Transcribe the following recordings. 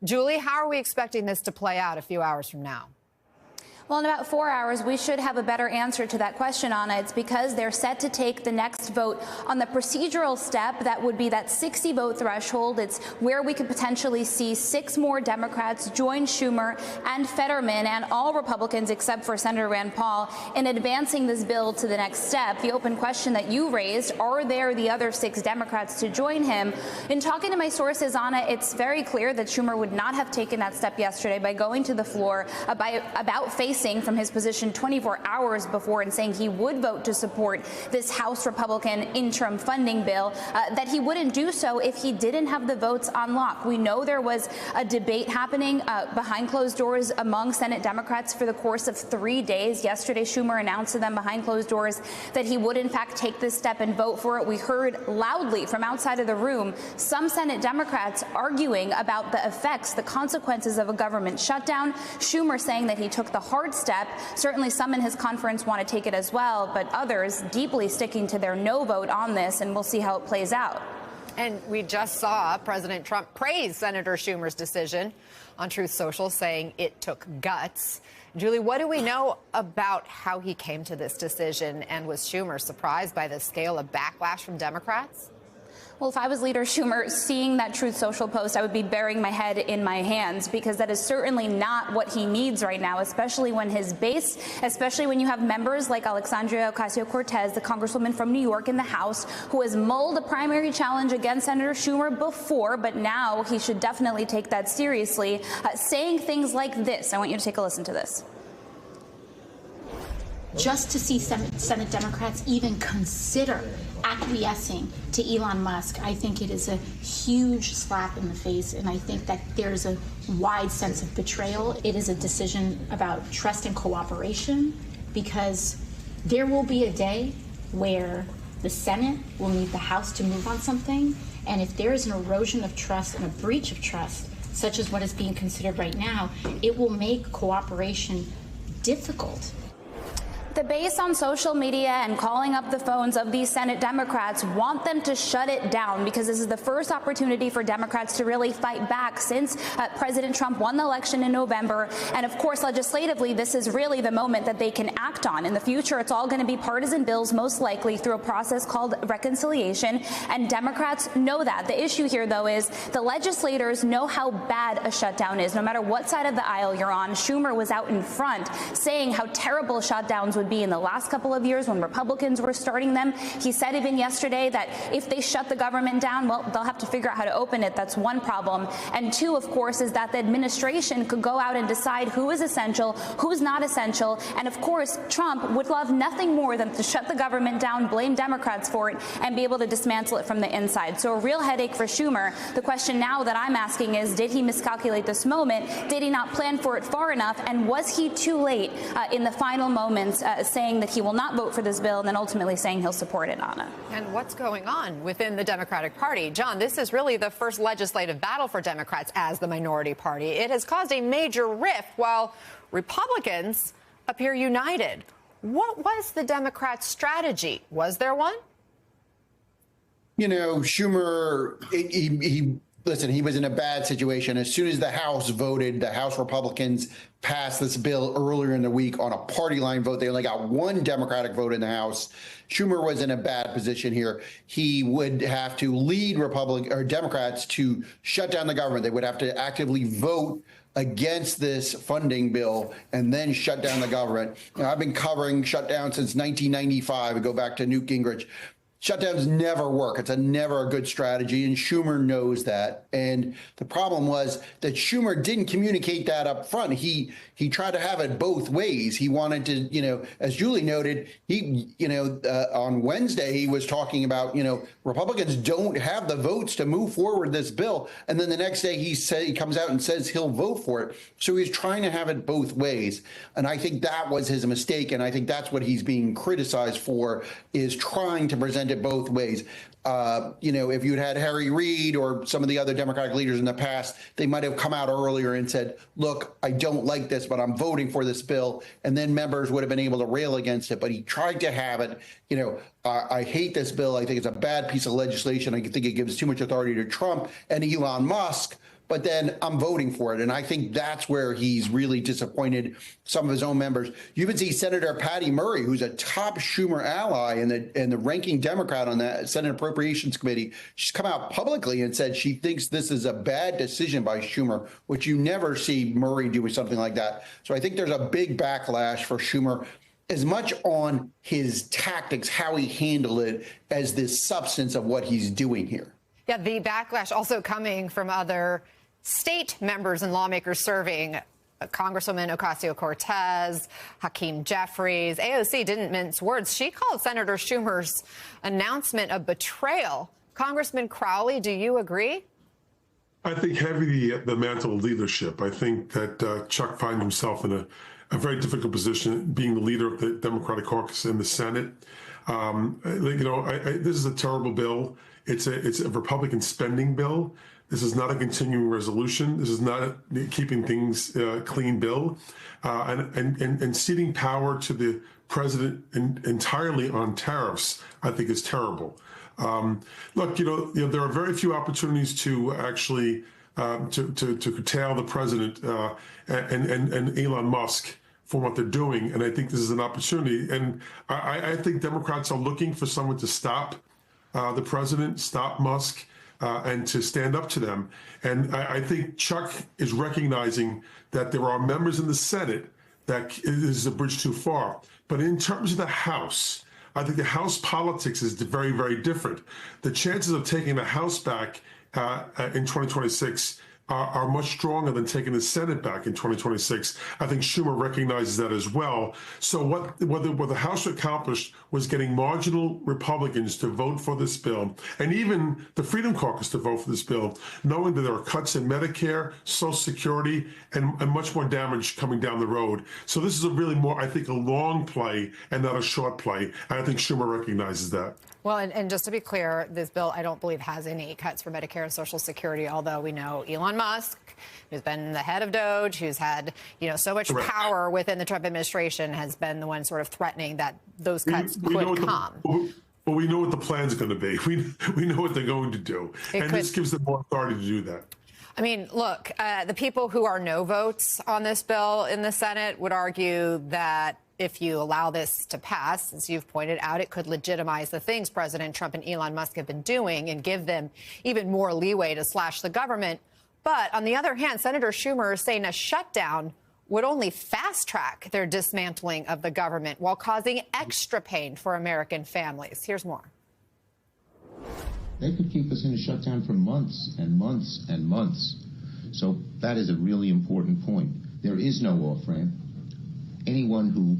Julie, how are we expecting this to play out a few hours from now? Well, in about 4 hours, we should have a better answer to that question, Anna. It's because they're set to take the next vote on the procedural step. That would be that 60-vote threshold. It's where we could potentially see 6 more Democrats join Schumer and Fetterman and all Republicans except for Senator Rand Paul in advancing this bill to the next step. The open question that you raised, are there the other 6 Democrats to join him? In talking to my sources, Anna, it's very clear that Schumer would not have taken that step yesterday by going to the floor about facing from his position 24 hours before and saying he would vote to support this House Republican interim funding bill, that he wouldn't do so if he didn't have the votes on lock. We know there was a debate happening behind closed doors among Senate Democrats for the course of 3 days. Yesterday, Schumer announced to them behind closed doors that he would, in fact, take this step and vote for it. We heard loudly from outside of the room some Senate Democrats arguing about the effects, the consequences of a government shutdown. Schumer saying that he took the hard step. Certainly some in his conference want to take it as well, but others deeply sticking to their no vote on this, and we'll see how it plays out. And we just saw President Trump praise Senator Schumer's decision on Truth Social, saying it took guts. Julie, what do we know about how he came to this decision? And was Schumer surprised by the scale of backlash from Democrats? Well, if I was Leader Schumer, seeing that Truth Social post, I would be burying my head in my hands, because that is certainly not what he needs right now, especially when his base, especially when you have members like Alexandria Ocasio-Cortez, the congresswoman from New York in the House, who has mulled a primary challenge against Senator Schumer before, but now he should definitely take that seriously, saying things like this. I want you to take a listen to this. Just to see Senate Democrats even consider acquiescing to Elon Musk, I think it is a huge slap in the face, and I think that there's a wide sense of betrayal. It is a decision about trust and cooperation, because there will be a day where the Senate will need the House to move on something, and if there is an erosion of trust and a breach of trust, such as what is being considered right now, it will make cooperation difficult. The base on social media and calling up the phones of these Senate Democrats want them to shut it down, because this is the first opportunity for Democrats to really fight back since President Trump won the election in November. And of course, legislatively, this is really the moment that they can act on. In the future, it's all going to be partisan bills, most likely through a process called reconciliation. And Democrats know that. The issue here, though, is the legislators know how bad a shutdown is. No matter what side of the aisle you're on, Schumer was out in front saying how terrible shutdowns would be in the last couple of years when Republicans were starting them. He said even yesterday that if they shut the government down, well, they'll have to figure out how to open it. That's one problem. And two, of course, is that the administration could go out and decide who is essential, who's not essential. And of course, Trump would love nothing more than to shut the government down, blame Democrats for it, and be able to dismantle it from the inside. So a real headache for Schumer. The question now that I'm asking is, did he miscalculate this moment? Did he not plan for it far enough? And was he too late in the final moments saying that he will not vote for this bill and then ultimately saying he'll support it, Anna? And what's going on within the Democratic Party? John, this is really the first legislative battle for Democrats as the minority party. It has caused a major rift while Republicans appear united. What was the Democrats' strategy? Was there one? You know, Schumer, listen, he was in a bad situation. As soon as the House voted, the House Republicans passed this bill earlier in the week on a party line vote. They only got one Democratic vote in the House. Schumer was in a bad position here. He would have to lead Democrats to shut down the government. They would have to actively vote against this funding bill and then shut down the government. You know, I've been covering shutdown since 1995. I go back to Newt Gingrich. Shutdowns never work. It's never a good strategy, and Schumer knows that. And the problem was that Schumer didn't communicate that up front. He tried to have it both ways. He wanted to, you know, as Julie noted, on Wednesday he was talking about, you know, Republicans don't have the votes to move forward this bill, and then the next day he comes out and says he'll vote for it. So he's trying to have it both ways, and I think that was his mistake, and I think that's what he's being criticized for, is trying to present it both ways. You know, if you'd had Harry Reid or some of the other Democratic leaders in the past, they might have come out earlier and said, look, I don't like this, but I'm voting for this bill. And then members would have been able to rail against it. But he tried to have it, you know, I hate this bill. I think it's a bad piece of legislation. I think it gives too much authority to Trump and Elon Musk. but then I'm voting for it. And I think that's where he's really disappointed some of his own members. You even see Senator Patty Murray, who's a top Schumer ally and the ranking Democrat on that Senate Appropriations Committee. She's come out publicly and said she thinks this is a bad decision by Schumer, which you never see Murray doing something like that. So I think there's a big backlash for Schumer, as much on his tactics, how he handled it, as the substance of what he's doing here. Yeah, the backlash also coming from other state members and lawmakers serving. Congresswoman Ocasio-Cortez, Hakeem Jeffries. AOC didn't mince words. She called Senator Schumer's announcement a betrayal. Congressman Crowley, do you agree? I think heavy the mantle of leadership. I think that Chuck finds himself in a very difficult position, being the leader of the Democratic caucus in the Senate. This is a terrible bill. It's a Republican spending bill. This is not a continuing resolution. This is not a keeping things clean bill, and ceding power to the president entirely on tariffs, I think, is terrible. Look, there are very few opportunities to actually to curtail the president and Elon Musk for what they're doing, and I think this is an opportunity. And I think Democrats are looking for someone to stop the president, stop Musk, and to stand up to them. And I think Chuck is recognizing that there are members in the Senate that is a bridge too far. But in terms of the House, I think the House politics is very, very different. The chances of taking the House back in 2026 are much stronger than taking the Senate back in 2026. I think Schumer recognizes that as well. So what the House accomplished was getting marginal Republicans to vote for this bill, and even the Freedom Caucus to vote for this bill, knowing that there are cuts in Medicare, Social Security, and much more damage coming down the road. So this is really more, I think, a long play and not a short play. And I think Schumer recognizes that. Well, and just to be clear, this bill, I don't believe, has any cuts for Medicare and Social Security, although we know Elon Musk, who's been the head of Doge, who's had, so much power within the Trump administration, has been the one sort of threatening that those cuts could come. But we know what the plan's going to be. We know what they're going to do. This gives them more authority to do that. I mean, look, the people who are no votes on this bill in the Senate would argue that if you allow this to pass, as you've pointed out, it could legitimize the things President Trump and Elon Musk have been doing and give them even more leeway to slash the government. But on the other hand, Senator Schumer is saying a shutdown would only fast track their dismantling of the government while causing extra pain for American families. Here's more. They could keep us in a shutdown for months and months and months. So that is a really important point. There is no off-ramp. Anyone who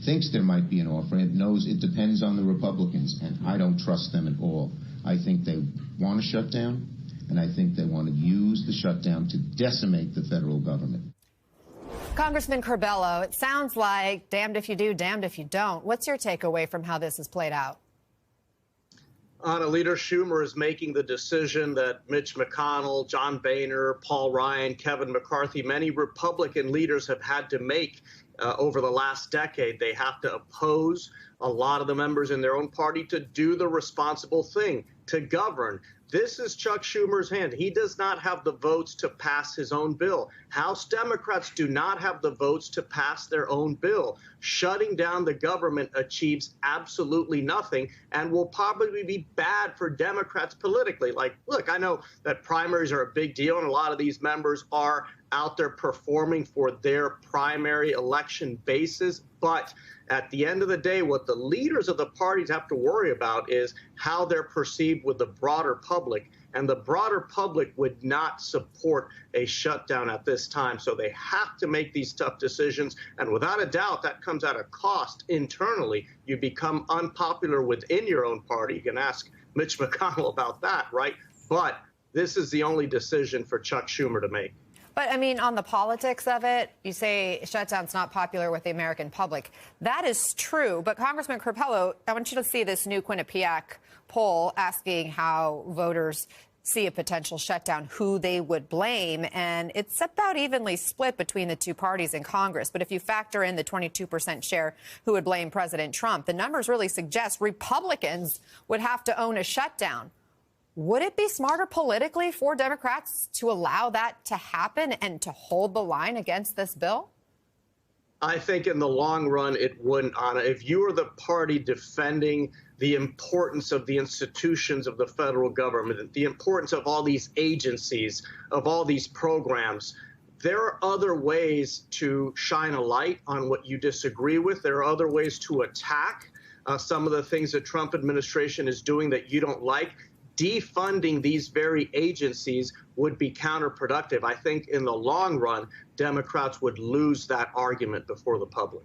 thinks there might be an off-ramp knows it depends on the Republicans, and I don't trust them at all. I think they want a shutdown, and I think they want to use the shutdown to decimate the federal government. Congressman Curbelo, it sounds like damned if you do, damned if you don't. What's your takeaway from how this has played out? Anna, Leader Schumer is making the decision that Mitch McConnell, John Boehner, Paul Ryan, Kevin McCarthy, many Republican leaders have had to make over the last decade. They have to oppose a lot of the members in their own party to do the responsible thing, to govern. This is Chuck Schumer's hand. He does not have the votes to pass his own bill. House Democrats do not have the votes to pass their own bill. Shutting down the government achieves absolutely nothing and will probably be bad for Democrats politically. Like, look, I know that primaries are a big deal, and a lot of these members are out there performing for their primary election bases. But at the end of the day, what the leaders of the parties have to worry about is how they're perceived with the broader public. And the broader public would not support a shutdown at this time. So they have to make these tough decisions. And without a doubt, that comes at a cost internally. You become unpopular within your own party. You can ask Mitch McConnell about that, right? But this is the only decision for Chuck Schumer to make. But, I mean, on the politics of it, you say shutdown's not popular with the American public. That is true. But, Congressman Curbelo, I want you to see this new Quinnipiac poll asking how voters see a potential shutdown, who they would blame. And it's about evenly split between the two parties in Congress. But if you factor in the 22% share who would blame President Trump, the numbers really suggest Republicans would have to own a shutdown. Would it be smarter politically for Democrats to allow that to happen and to hold the line against this bill? I think in the long run, it wouldn't, Anna. If you are the party defending the importance of the institutions of the federal government, the importance of all these agencies, of all these programs, there are other ways to shine a light on what you disagree with. There are other ways to attack some of the things the Trump administration is doing that you don't like. Defunding these very agencies would be counterproductive. I think in the long run, Democrats would lose that argument before the public.